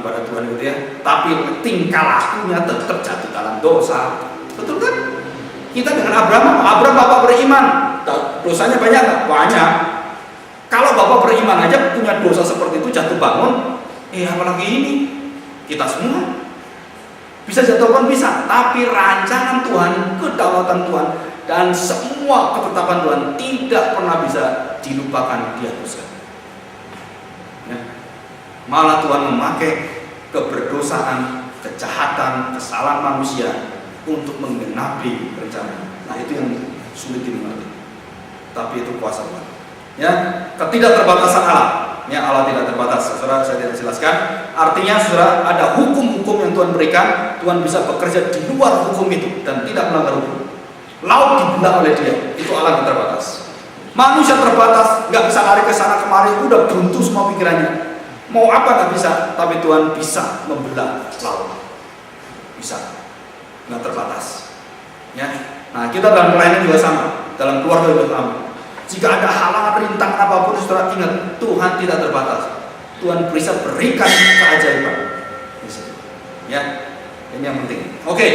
kepada Tuhan gitu ya, tapi tingkah lakunya tetap jatuh dalam dosa. Betul kan? Kita dengan Abraham bapak beriman, dosanya banyak nggak? Banyak. Kalau bapak beriman aja punya dosa seperti itu, jatuh bangun, apalagi ini kita semua bisa jatuh bangun, bisa. Tapi rancangan Tuhan, kedaulatan Tuhan, dan semua ketetapan Tuhan tidak pernah bisa dilupakan, dihapuskan. Ya. Malah Tuhan memakai keberdosaan, kejahatan, kesalahan manusia untuk menggenapi rencana. Nah, itu yang sulit dimengerti. Tapi itu kuasa Tuhan. Ya, ketidakterbatasan Allah. Ya, Allah tidak terbatas. Saudara, saya tidak jelaskan. Artinya, saudara, ada hukum-hukum yang Tuhan berikan. Tuhan bisa bekerja di luar hukum itu dan tidak melanggar hukum. Laut dibelah oleh Dia. Itu Allah yang terbatas. Manusia terbatas, nggak bisa lari ke sana kemari, udah buntu semua pikirannya. Mau apa nggak bisa, tapi Tuhan bisa membelah laut. Bisa, nggak terbatas. Ya, nah kita dalam pelayanan juga sama, dalam keluarga juga sama. Jika ada halangan, rintangan apapun, saudara ingat Tuhan tidak terbatas. Tuhan bisa berikan keajaiban. Ya, ini yang penting. Oke,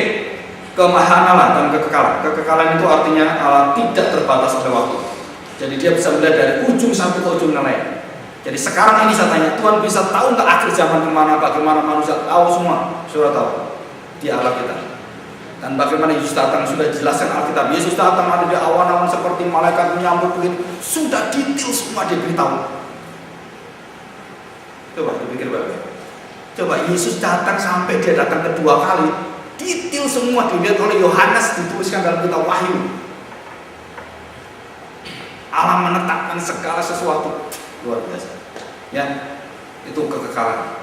kemahaan Allah dan kekekalan. Kekekalan itu artinya Allah tidak terbatas oleh waktu. Jadi Dia bisa melihat dari ujung sampai ke ujung yang lain. Jadi sekarang ini saya tanya, Tuhan bisa tahu nggak akhir zaman kemana, bagaimana manusia? Tahu semua, saudara tahu. Dia Allah kita. Dan bagaimana Yesus datang, sudah dijelaskan Alkitab. Yesus datang ada di awan-awan seperti malaikat menyambut begini. Sudah detail semua dia beritahu. Coba dipikir baik-baik. Coba Yesus datang sampai Dia datang kedua kali, detail semua dilihat oleh Yohanes, dituliskan dalam kitab Wahyu. Allah menetapkan segala sesuatu. Luar biasa. Ya, itu kekekalan.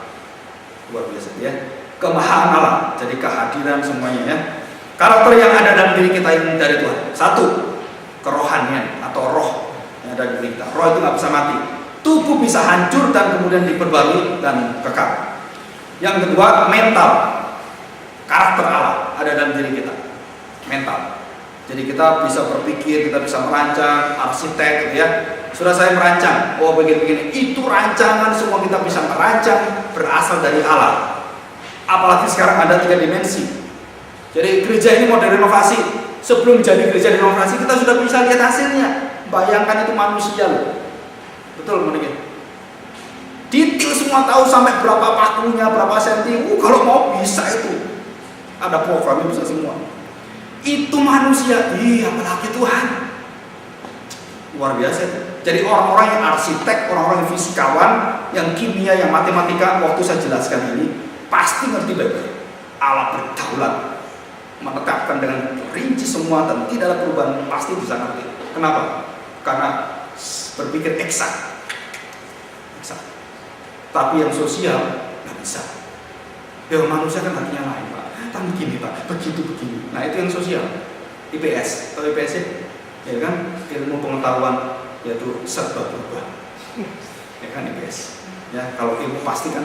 Luar biasa ya. Kemahaan Allah, jadi kehadiran semuanya ya. Karakter yang ada dalam diri kita ini dari Tuhan. Satu, kerohanian atau roh yang ada di diri kita. Roh itu nggak bisa mati. Tubuh bisa hancur dan kemudian diperbarui dan kekal. Yang kedua, mental. Karakter Allah ada dalam diri kita. Mental. Jadi kita bisa berpikir, kita bisa merancang, arsitek gitu ya. Sudah saya merancang, begini-begini. Itu rancangan semua kita bisa merancang berasal dari Allah. Apalagi sekarang ada 3 dimensi. Jadi gereja ini mau direnovasi. Sebelum jadi gereja direnovasi, kita sudah bisa lihat hasilnya. Bayangkan itu manusia loh. Betul mungkin. Detail semua tahu sampai berapa pakunya, berapa senti. Kalau mau bisa itu. Ada programnya bisa semua. Itu manusia. Apalagi Tuhan. Luar biasa itu. Jadi orang-orang yang arsitek, orang-orang yang fisikawan, yang kimia, yang matematika, waktu saya jelaskan ini pasti ngerti baik-baik. Allah berdaulat, menetapkan dengan rinci semua dan tidak ada perubahan, pasti bisa ngerti. Kenapa? Karena berpikir eksak. Tapi yang sosial nggak bisa. Ya manusia kan hatinya lain Pak. Kan begini Pak, begitu. Nah itu yang sosial. IPS atau IPS ya kan, ilmu pengetahuan yaitu serba berubah. Ya kan IPS. Ya kalau ilmu pasti, ya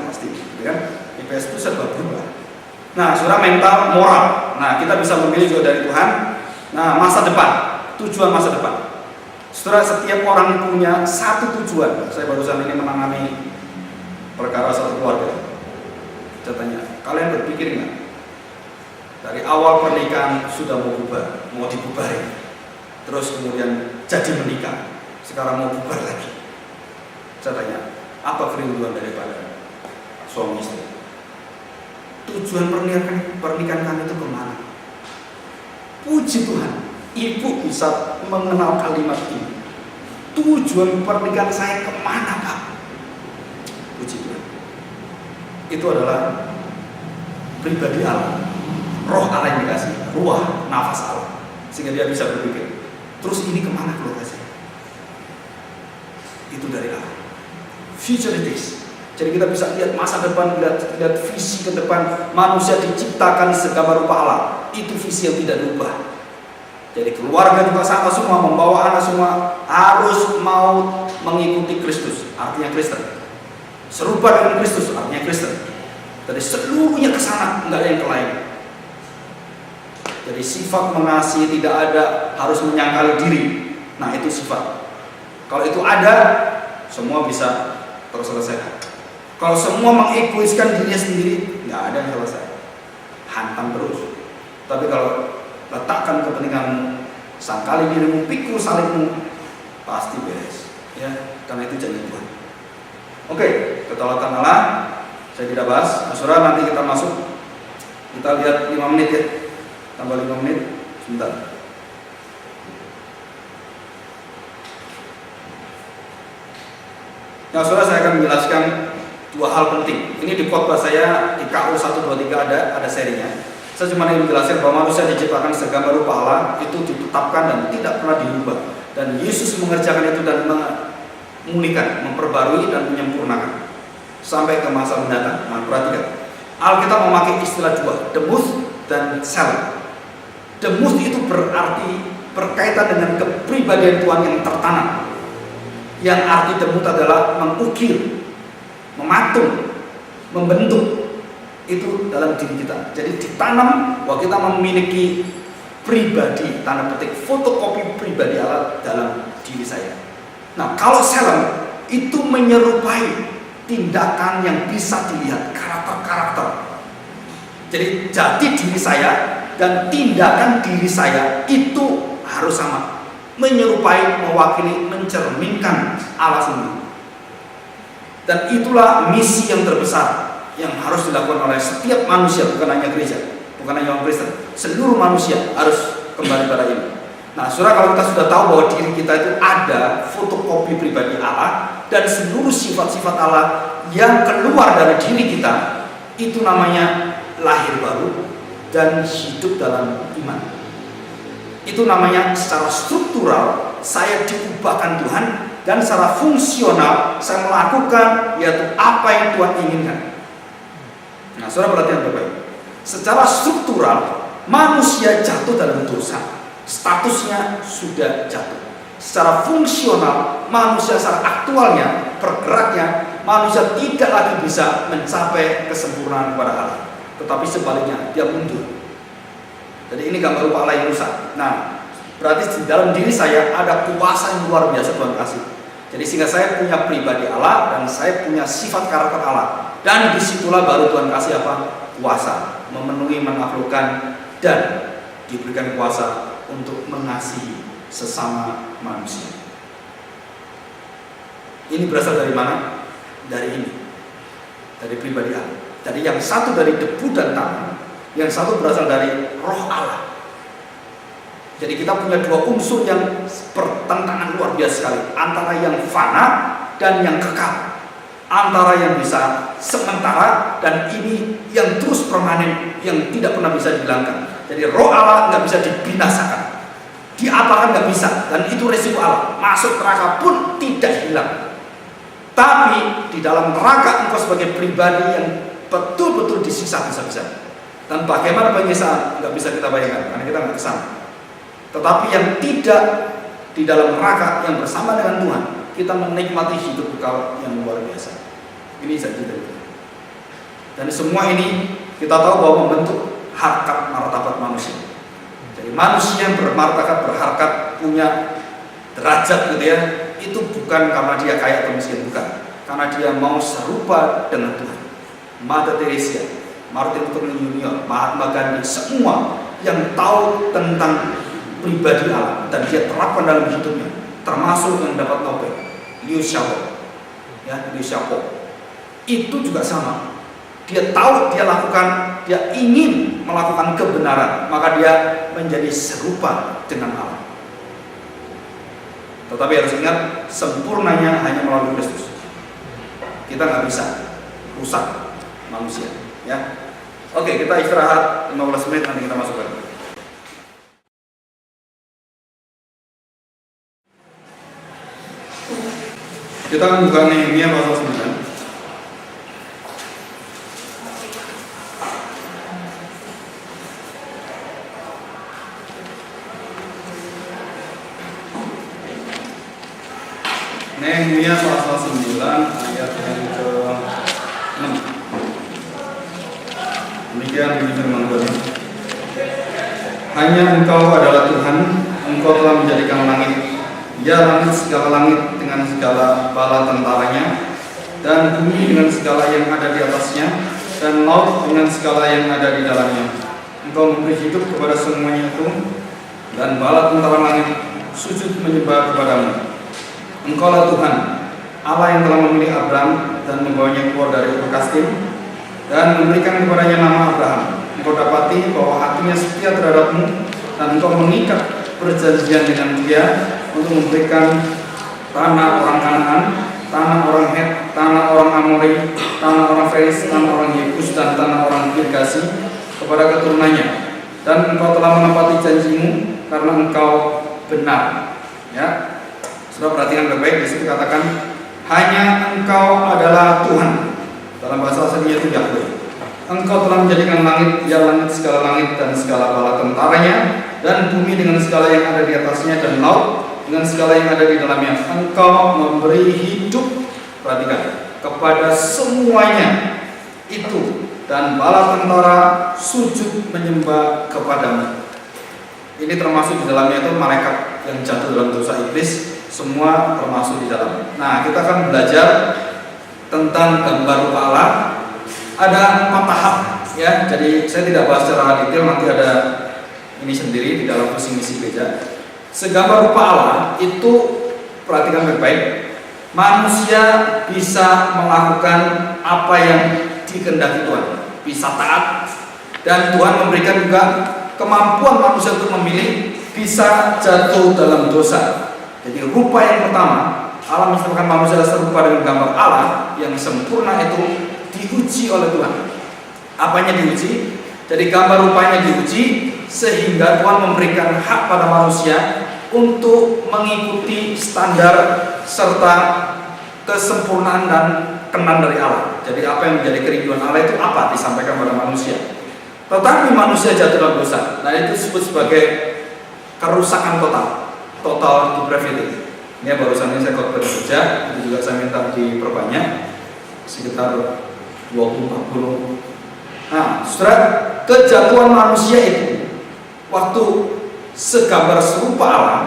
kan? IPS itu serba berubah. Nah, saudara, mental, moral. Nah, kita bisa memilih juga dari Tuhan. Nah, masa depan, tujuan masa depan. Saudara, setiap orang punya satu tujuan. Saya barusan ini menangani perkara satu keluarga. Saya tanya, kalian berpikir nggak? Dari awal pernikahan sudah mau bubar, mau dibubarin. Terus kemudian jadi menikah, sekarang mau bubar lagi. Saya tanya, apa kerinduan daripada suami istri? Tujuan pernikahan kami itu kemana? Puji Tuhan, ibu bisa mengenal kalimat ini. Tujuan pernikahan saya kemana Pak? Puji Tuhan. Itu adalah pribadi Allah, roh Allah yang dikasih, ruah, nafas Allah, sehingga dia bisa berpikir, terus ini kemana keluarga saya? Itu dari Allah. Futurities. Jadi kita bisa lihat masa depan, lihat visi ke depan. Manusia diciptakan segambar rupa Allah. Itu visi yang tidak berubah. Jadi keluarga juga sama semua, membawa anak semua harus mau mengikuti Kristus, artinya Kristen. Serupa dengan Kristus, artinya Kristen. Jadi seluruhnya ke sana, enggak ada yang ke lain. Jadi sifat mengasihi tidak ada, harus menyangkal diri. Nah itu sifat. Kalau itu ada, semua bisa terselesaikan. Kalau semua mengegoiskan dirinya sendiri, nggak ada yang selesai, hantam terus. Tapi kalau letakkan kepentinganmu, sangkali dirimu, pikul salibmu, pasti beres. Ya, karena itu janji Tuhan. Oke, kedaulatan Allah saya tidak bahas. Saudara, nanti kita masuk, kita lihat 5 menit ya, tambah 5 menit, sebentar. Nah, saudara, saya akan menjelaskan 2 hal penting. Ini di khotbah saya di KU 123 ada serinya. Saya cuma ingin menjelaskan bahwa manusia diciptakan segambar rupa Allah, itu ditetapkan dan tidak pernah dirubah. Dan Yesus mengerjakan itu dan memulihkan, memperbarui dan menyempurnakan sampai ke masa mendatang. Nah, perhatikan. Alkitab memakai istilah 2, demus dan sel. Demus itu berarti berkaitan dengan kepribadian Tuhan yang tertanam. Yang arti demus adalah mengukir, mematung, membentuk. Itu dalam diri kita. Jadi ditanam bahwa kita memiliki pribadi, tanda petik, fotokopi pribadi Allah dalam diri saya. Nah, kalau selem itu menyerupai tindakan yang bisa dilihat, karakter-karakter. Jadi jati diri saya dan tindakan diri saya itu harus sama, menyerupai, mewakili, mencerminkan Allah sendiri. Dan itulah misi yang terbesar yang harus dilakukan oleh setiap manusia, bukan hanya gereja, bukan hanya orang Kristen. Seluruh manusia harus kembali pada ini. Nah, saudara, kalau kita sudah tahu bahwa diri kita itu ada fotokopi pribadi Allah dan seluruh sifat-sifat Allah yang keluar dari diri kita, itu namanya lahir baru dan hidup dalam iman. Itu namanya secara struktural saya diubahkan Tuhan, dan secara fungsional saya melakukan yaitu apa yang Tuhan inginkan. Nah, saudara, perhatian baik-baik. Secara struktural manusia jatuh dalam dosa, statusnya sudah jatuh. Secara fungsional manusia secara aktualnya, bergeraknya, manusia tidak lagi bisa mencapai kesempurnaan kepada Allah, tetapi sebaliknya dia mundur. Jadi ini gambar rupa Allah yang rusak. Nah, berarti di dalam diri saya ada kuasa yang luar biasa Tuhan kasih. Jadi sehingga saya punya pribadi Allah dan saya punya sifat karakter Allah. Dan disitulah baru Tuhan kasih apa? Kuasa, memenuhi, menaklukkan, dan diberikan kuasa untuk mengasihi sesama manusia. Ini berasal dari mana? Dari ini, dari pribadi Allah. Jadi yang satu dari debu dan tanah, yang satu berasal dari roh Allah. Jadi kita punya 2 unsur yang bertentangan luar biasa sekali, antara yang fana dan yang kekal, antara yang bisa sementara dan ini yang terus permanen, yang tidak pernah bisa dihilangkan. Jadi roh Allah nggak bisa dibinasakan, diapakan nggak bisa, dan itu resiko Allah. Masuk neraka pun tidak hilang. Tapi di dalam neraka engkau sebagai pribadi yang betul-betul disiksa bisa-bisa. Dan bagaimana penyiksaan nggak bisa kita bayangkan karena kita nggak kesana. Tetapi yang tidak di dalam neraka yang bersama dengan Tuhan, kita menikmati hidup kekal yang luar biasa. Ini janji dari Tuhan. Dan semua ini kita tahu bahwa membentuk harkat martabat manusia. Jadi manusia yang bermartabat, berharkat, punya derajat gitu ya, itu bukan karena dia kaya atau miskin, bukan. Karena dia mau serupa dengan Tuhan. Mother Teresa, Martin Luther Junior, Mahatma Gandhi, semua yang tahu tentang pribadi Allah dan dia terapkan dalam hidupnya, termasuk yang dapat Nobel, Liu Xiaobo, ya, Liu Xiaobo, itu juga sama. Dia tahu, dia lakukan, dia ingin melakukan kebenaran, maka dia menjadi serupa dengan Allah. Tetapi harus ingat, sempurnanya hanya melalui Kristus. Kita nggak bisa rusak manusia, ya. Oke, kita istirahat 15 menit, nanti kita masuk lagi. Kita akan buka Nehemia pasal 9. Nehemia pasal 9 ayat yang ke-6. Demikian bunyi firman Tuhan. Hanya Engkau adalah Tuhan, Engkau telah menjadikan langit, ya langit segala langit dengan segala bala tentaranya, dan bumi dengan segala yang ada di atasnya, dan laut dengan segala yang ada di dalamnya. Engkau memberi hidup kepada semuanya itu, dan bala tentara langit sujud menyembah kepadamu. Engkaulah Tuhan, Allah yang telah memilih Abram dan membawanya keluar dari Ur Kasdim dan memberikan kepadanya nama Abraham. Engkau dapati bahwa hatinya setia terhadapmu, dan engkau mengikat perjanjian dengan dia untuk memberikan tanah orang Kanaan, tanah orang Het, tanah orang Amori, tanah orang Feris, tanah orang Yebus, dan tanah orang Girgasi kepada keturunannya. Dan engkau telah menepati janjimu karena engkau benar. Ya, sudah perhatikan baik-baik. Di situ katakan hanya engkau adalah Tuhan. Dalam bahasa aslinya itu Yahweh. Engkau telah menjadikan langit, ya langit segala langit dan segala bala tentaranya, dan bumi dengan segala yang ada di atasnya, dan laut dengan segala yang ada di dalamnya. Engkau memberi hidup, perhatikan, kepada semuanya itu, dan bala tentara sujud menyembah kepadamu. Ini termasuk di dalamnya itu malaikat yang jatuh dalam dosa iblis, semua termasuk di dalam. Nah, kita akan belajar tentang gambar rupa Allah. Ada 4 tahap, ya. Jadi saya tidak bahas secara detail, nanti ada ini sendiri di dalam visi misi gereja. Segambar rupa Allah itu, perhatikan baik-baik, manusia bisa melakukan apa yang dikehendaki Tuhan, bisa taat, dan Tuhan memberikan juga kemampuan manusia untuk memilih, bisa jatuh dalam dosa. Jadi rupa yang pertama, Allah menciptakan manusia serupa dengan gambar Allah yang sempurna, itu diuji oleh Tuhan. Apanya diuji? Jadi gambar rupanya diuji, sehingga Tuhan memberikan hak pada manusia untuk mengikuti standar serta kesempurnaan dan kenan dari Allah. Jadi apa yang menjadi kerinduan Allah itu apa disampaikan pada manusia. Tetapi manusia jatuh dalam dosa. Nah, itu disebut sebagai kerusakan total depravity. Ini barusan ini saya khotbah saja, itu juga saya minta diperbanyak sekitar 20-40. Nah, saudara, kejatuhan manusia itu waktu segambar serupa Allah,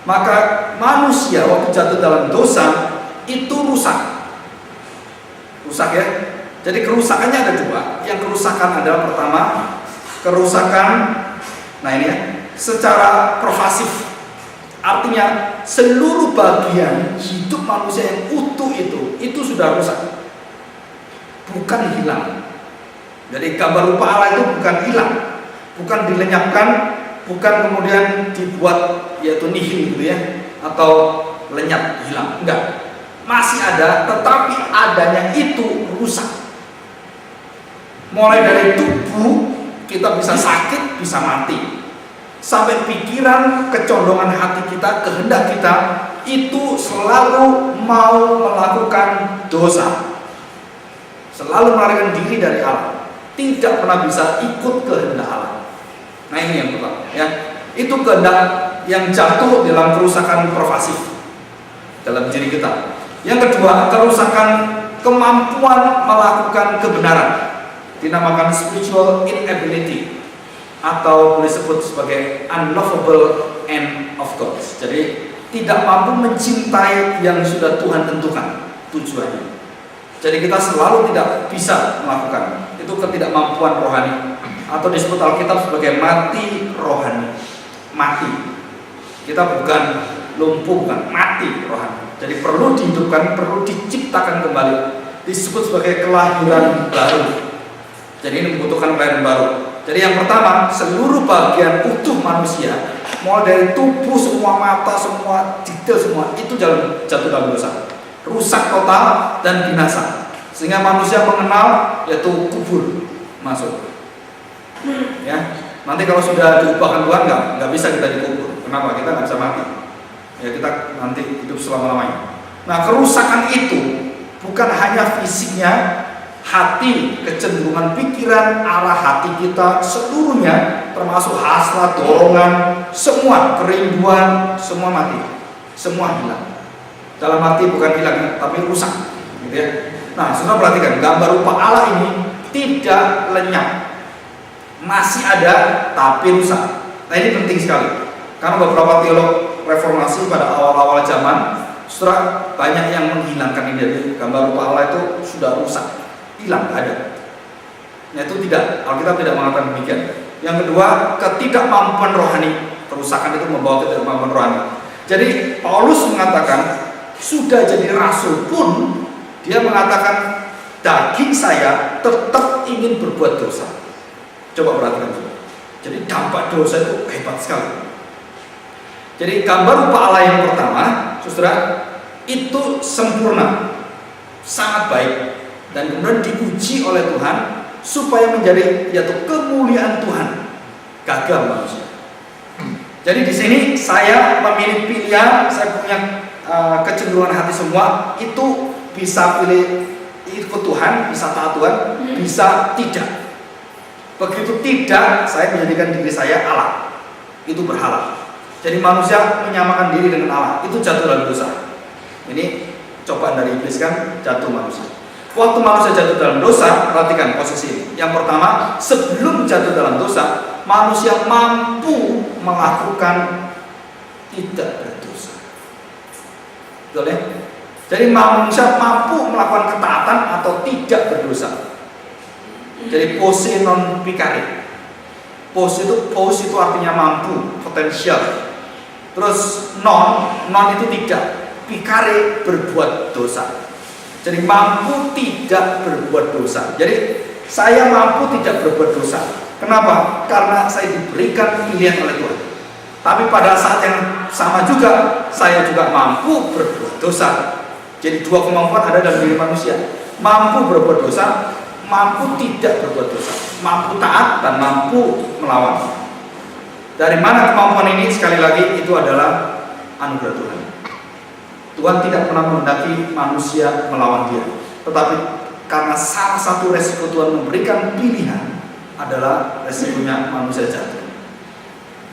maka manusia waktu jatuh dalam dosa itu rusak ya. Jadi kerusakannya ada 2. Yang kerusakan adalah pertama, kerusakan, nah ini ya, secara pervasif. Artinya seluruh bagian hidup manusia yang utuh itu sudah rusak, bukan hilang. Jadi gambar rupa Allah itu bukan hilang, bukan dilenyapkan, bukan kemudian dibuat yaitu nihil gitu ya, atau lenyap, hilang, enggak. Masih ada, tetapi adanya itu rusak. Mulai dari tubuh kita bisa sakit, bisa mati, sampai pikiran, kecondongan hati kita, kehendak kita itu selalu mau melakukan dosa, selalu melarikan diri dari Allah, tidak pernah bisa ikut kehendak Allah. Nah, ini yang pertama ya, itu kehendak yang jatuh dalam kerusakan pervasif dalam diri kita. Yang kedua, kerusakan kemampuan melakukan kebenaran, dinamakan spiritual inability, atau boleh disebut sebagai unlovable end of God. Jadi tidak mampu mencintai yang sudah Tuhan tentukan tujuannya. Jadi kita selalu tidak bisa melakukan itu, ketidakmampuan rohani, atau disebut Alkitab sebagai mati rohani. Mati, kita bukan lumpuh, bukan mati rohani. Jadi perlu dihidupkan, perlu diciptakan kembali, disebut sebagai kelahiran baru. Jadi ini membutuhkan kelahiran baru. Jadi yang pertama, seluruh bagian utuh manusia, mulai dari tubuh, semua mata, semua detail, semua itu jatuh dalam dosa, rusak total dan binasa, sehingga manusia mengenal yaitu kubur masuk. Ya, nanti kalau sudah diubahkan Tuhan nggak bisa kita dikubur. Kenapa? Kita nggak bisa mati. Ya, kita nanti hidup selama-lamanya. Nah, kerusakan itu bukan hanya fisiknya, hati, kecenderungan pikiran, arah hati kita seluruhnya, termasuk hasrat, dorongan, semua kerinduan, semua mati, semua hilang. Dalam arti bukan hilang, tapi rusak, gitu ya. Nah, saudara perhatikan, gambar rupa Allah ini tidak lenyap, masih ada, tapi rusak. Nah, ini penting sekali, karena beberapa teolog reformasi pada awal-awal zaman Saudara, banyak yang menghilangkan ini dari gambar rupa Allah itu sudah rusak, hilang, nggak ada. Nah, itu tidak, Alkitab tidak mengatakan demikian. Yang kedua, ketidakmampuan rohani. Kerusakan itu membawa ketidakmampuan rohani. Jadi Paulus mengatakan sudah jadi rasul pun dia mengatakan daging saya tetap ingin berbuat dosa. Coba perhatikan saudara. Jadi dampak dosa itu hebat sekali. Jadi gambar rupa Allah yang pertama, saudara, itu sempurna, sangat baik, dan kemudian diuji oleh Tuhan supaya menjadi yaitu kemuliaan Tuhan, gagal manusia. Jadi di sini saya memilih pilihan, saya punya kecenderungan hati semua itu bisa pilih ikut Tuhan, bisa taat Tuhan, bisa tidak. Begitu tidak, saya menjadikan diri saya Allah, itu berhala. Jadi manusia menyamakan diri dengan Allah, itu jatuh dalam dosa. Ini cobaan dari iblis kan, jatuh manusia. Waktu manusia jatuh dalam dosa, perhatikan posisi ini. Yang pertama, sebelum jatuh dalam dosa, manusia mampu melakukan tidak berdosa. Betul ya? Jadi manusia mampu melakukan ketaatan atau tidak berdosa. Jadi pose non picare. Pose itu artinya mampu, potensial. Terus non itu tidak. Picare berbuat dosa. Jadi mampu tidak berbuat dosa. Jadi saya mampu tidak berbuat dosa. Kenapa? Karena saya diberikan pilihan oleh Tuhan. Tapi pada saat yang sama juga saya juga mampu berbuat dosa. Jadi dua kemampuan ada dalam diri manusia. Mampu berbuat dosa, mampu tidak berbuat dosa. Mampu taat dan mampu melawan. Dari mana kemampuan ini? Sekali lagi itu adalah anugerah Tuhan. Tuhan tidak pernah menghendaki manusia melawan dia. Tetapi karena salah satu resiko Tuhan memberikan pilihan adalah resikonya manusia jatuh.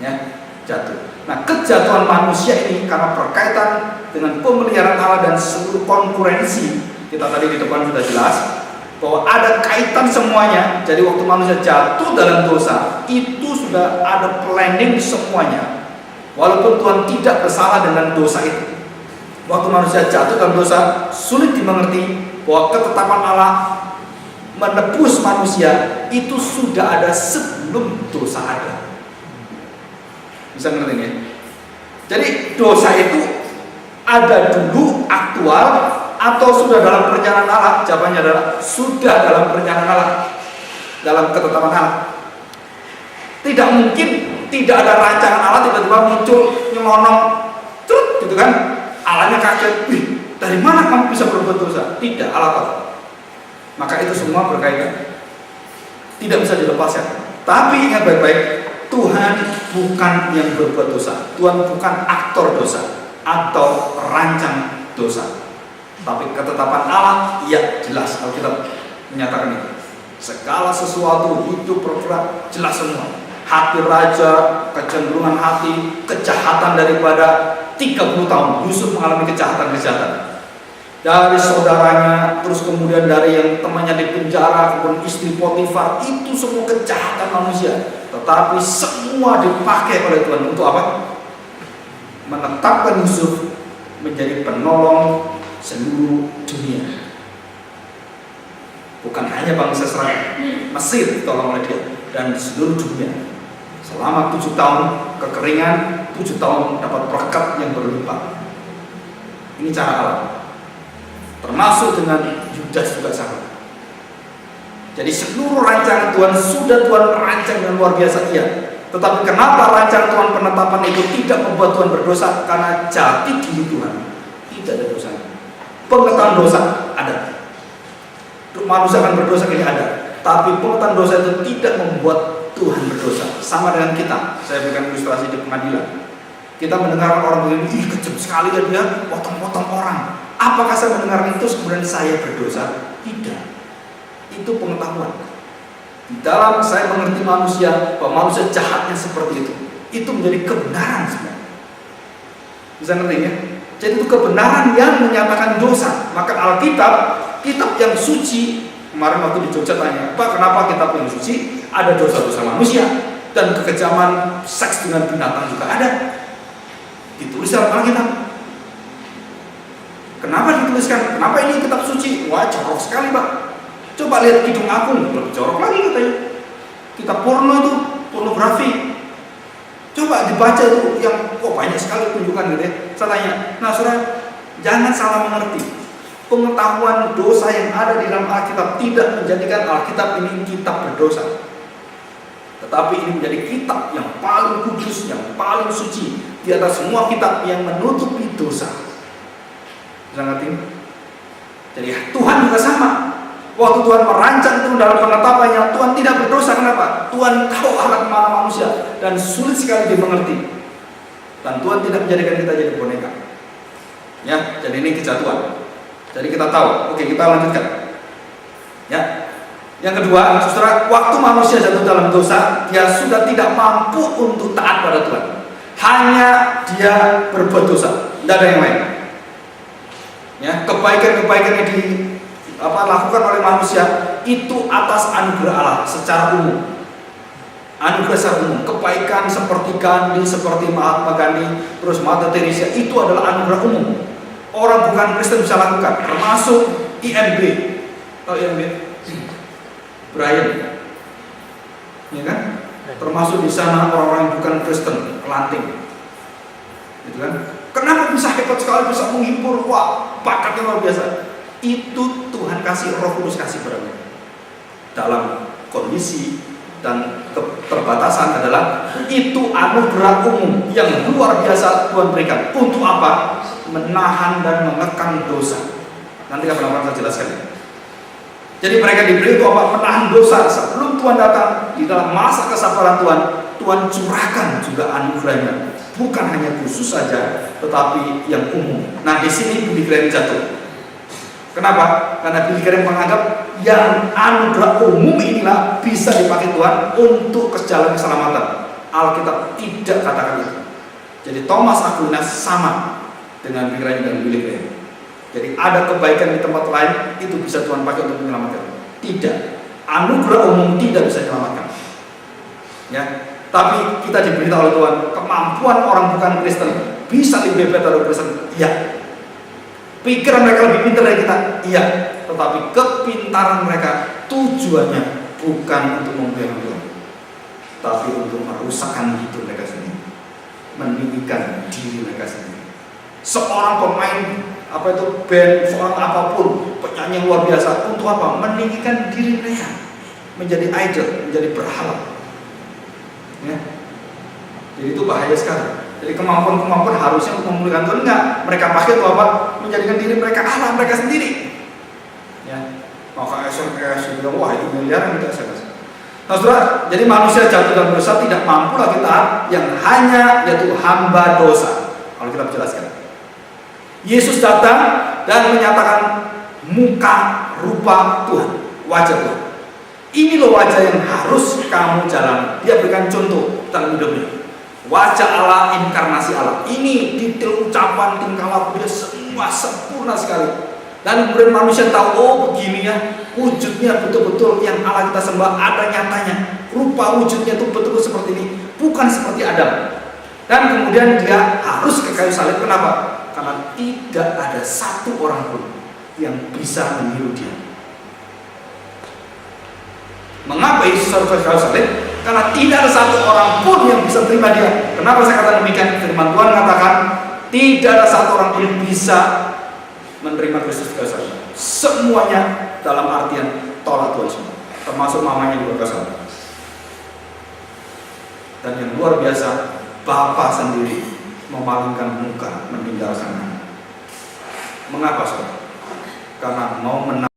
Ya, jatuh. Nah, kejatuhan manusia ini karena berkaitan dengan pemeliharaan Allah dan seluruh konkurensi. Kita tadi di depan sudah jelas bahwa ada kaitan semuanya. Jadi waktu manusia jatuh dalam dosa, itu sudah ada planning semuanya. Walaupun Tuhan tidak bersalah dengan dosa itu. Waktu manusia jatuh dalam dosa, sulit dimengerti bahwa ketetapan Allah menebus manusia itu sudah ada sebelum dosa ada. Bisa ngerti ya? Jadi dosa itu ada dulu, aktual, atau sudah dalam perencanaan Allah? Jawabannya adalah sudah dalam perencanaan Allah, dalam ketetapan Allah. Tidak mungkin tidak ada rancangan Allah tiba-tiba muncul nyelonong, cerut gitu kan? Allahnya kaget, dari mana kamu bisa berbuat dosa? Tidak, Allah tahu. Maka itu semua berkaitan, tidak bisa dilepaskan. Tapi ingat baik-baik, Tuhan bukan yang berbuat dosa. Tuhan bukan aktor dosa atau rancang dosa. Tapi ketetapan Allah, ya jelas. Alkitab menyatakan itu. Segala sesuatu hidup bergerak jelas semua. Hati raja, kecenderungan hati, kejahatan daripada 30 tahun Yusuf mengalami kejahatan-kejahatan dari saudaranya, terus kemudian dari yang temannya di penjara, kemudian istri Potifar, itu semua kejahatan manusia. Tetapi semua dipakai oleh Tuhan untuk apa? Menetapkan Yusuf menjadi penolong seluruh dunia. Bukan hanya bangsa Israel, Mesir ditolong oleh dia, dan seluruh dunia. Selama 7 tahun kekeringan, 7 tahun dapat berkat yang berlimpah. Ini cara Allah. Termasuk dengan Yudas juga sama. Jadi seluruh rancangan Tuhan sudah Tuhan rancang dengan luar biasa iya. Tetapi kenapa rancangan Tuhan penetapan itu tidak membuat Tuhan berdosa? Karena jati diri Tuhan tidak ada dosanya. Pengetahuan dosa ada. Manusia akan berdosa ini ada. Tapi pengetahuan dosa itu tidak membuat Tuhan berdosa. Sama dengan kita. Saya berikan ilustrasi di pengadilan. Kita mendengar orang begini, ih kejam sekali ya dia, potong-potong orang. Apakah saya mendengar itu kemudian saya berdosa? Tidak. Itu pengetahuan. Di dalam saya mengerti manusia, bahwa manusia jahatnya seperti itu. Itu menjadi kebenaran sebenarnya. Bisa ngerti ya? Jadi itu kebenaran yang menyatakan dosa. Maka Alkitab, kitab yang suci. Kemarin waktu di Jogja tanya, Pak kenapa kitab yang suci ada dosa-dosa manusia dan kekejaman seks dengan binatang juga ada. Ditulis dalam Alkitab. Kenapa dituliskan? Kenapa ini kitab suci? Wah, jorok sekali, Pak. Coba lihat Kidung Agung, lebih jorok lagi katanya. Kitab porno itu, pornografi. Coba dibaca itu, yang kok banyak sekali tunjukkan gitu ya. Saya tanya, nah saudara, jangan salah mengerti. Pengetahuan dosa yang ada di dalam Alkitab tidak menjadikan Alkitab ini kitab berdosa. Tetapi ini menjadi kitab yang paling kudus, yang paling suci di atas semua kitab yang menutupi dosa. Sangat ini. Jadi Tuhan juga sama. Waktu Tuhan merancang itu dalam penetapannya, Tuhan tidak berdosa. Kenapa? Tuhan tahu akhlak manusia dan sulit sekali dimengerti. Dan Tuhan tidak menjadikan kita jadi boneka. Ya, jadi ini kejatuhan. Jadi kita tahu. Oke, kita lanjutkan. Ya. Yang kedua, saudara, waktu manusia jatuh dalam dosa, dia sudah tidak mampu untuk taat pada Tuhan. Hanya dia berbuat dosa, tidak ada yang lain. Ya, kebaikan-kebaikan yang dilakukan oleh manusia itu atas anugerah Allah secara umum. Anugerah secara umum, kebaikan seperti Gandhi, seperti Mahatma Gandhi, terus Mother Teresa, itu adalah anugerah umum. Orang bukan Kristen bisa lakukan, termasuk IMB. Tahu IMB? Brian, ya kan? Termasuk di sana orang-orang yang bukan Kristen, pelanting, gitu kan? Kenapa bisa hebat sekali, bisa menghibur? Wah, bakatnya luar biasa. Itu Tuhan kasih, Roh Kudus kasih pada mereka. Dalam kondisi dan keterbatasan adalah itu anugerah umum yang luar biasa Tuhan berikan. Untuk apa? Menahan dan mengekang dosa. Nanti kapan-kapan saya jelaskan. Jadi mereka diberi untuk apa? Menahan dosa sebelum Tuhan datang. Di dalam masa kesabaran Tuhan, Tuhan curahkan juga anugerahnya. Bukan hanya khusus saja, tetapi yang umum. Nah, di sini Billy Graham jatuh. Kenapa? Karena Billy Graham menganggap yang anugerah umum inilah bisa dipakai Tuhan untuk jalan keselamatan. Alkitab tidak katakan itu. Jadi Thomas Aquinas sama dengan pikirannya dan Billy Graham. Jadi ada kebaikan di tempat lain, itu bisa Tuhan pakai untuk menyelamatkan. Tidak, anugerah umum tidak bisa menyelamatkan. Ya, tapi kita diberitahu oleh Tuhan kemampuan orang bukan Kristen bisa lebih hebat dari Kristen. Iya. Pikiran mereka lebih pintar dari kita. Iya. Tetapi kepintaran mereka tujuannya bukan untuk memuliakan Tuhan, tapi untuk merusakkan hidup mereka sendiri, meninggikan diri mereka sendiri. Seorang pemain band, seorang apapun, penyanyi yang luar biasa, untuk apa? Meninggikan diri mereka, menjadi idol, menjadi berhala. Ya. Jadi itu bahaya sekali. Jadi kemampuan-kemampuan harusnya untuk memuliakan Tuhan, enggak. Mereka pakai itu apa? Menjadikan diri mereka Allah mereka sendiri. Ya. Maka SMKS bilang, wah itu miliaran tidak saya. Nah, saudara, jadi manusia jatuh dalam dosa tidak mampu lagi taat, yang hanya yaitu hamba dosa. Kalau kita jelaskan. Yesus datang dan menyatakan muka rupa Tuhan, wajah Tuhan. Ini loh wajah yang harus kamu jalan. Dia berikan contoh dalam hidupnya. Wajah Allah, inkarnasi Allah. Ini detail ucapan, tingkah laku dia semua sempurna sekali. Dan kemudian manusia tahu, oh begini ya, wujudnya betul-betul yang Allah kita sembah ada nyatanya. Rupa wujudnya itu betul-betul seperti ini, bukan seperti Adam. Dan kemudian dia harus ke kayu salib. Kenapa? Karena tidak ada satu orang pun yang bisa meniru dia. Mengapa Yesus harus ke kayu salib? Karena tidak ada satu orang pun yang bisa terima dia. Kenapa saya katakan demikian? Firman Tuhan mengatakan tidak ada satu orang pun yang bisa menerima Kristus ke kayu salib. Semuanya dalam artian tolak Tuhan semua, termasuk mamanya juga ke salib. Dan yang luar biasa, Bapa sendiri memalingkan muka meninggalkan anak. Mengapa saudara? Karena mau menang.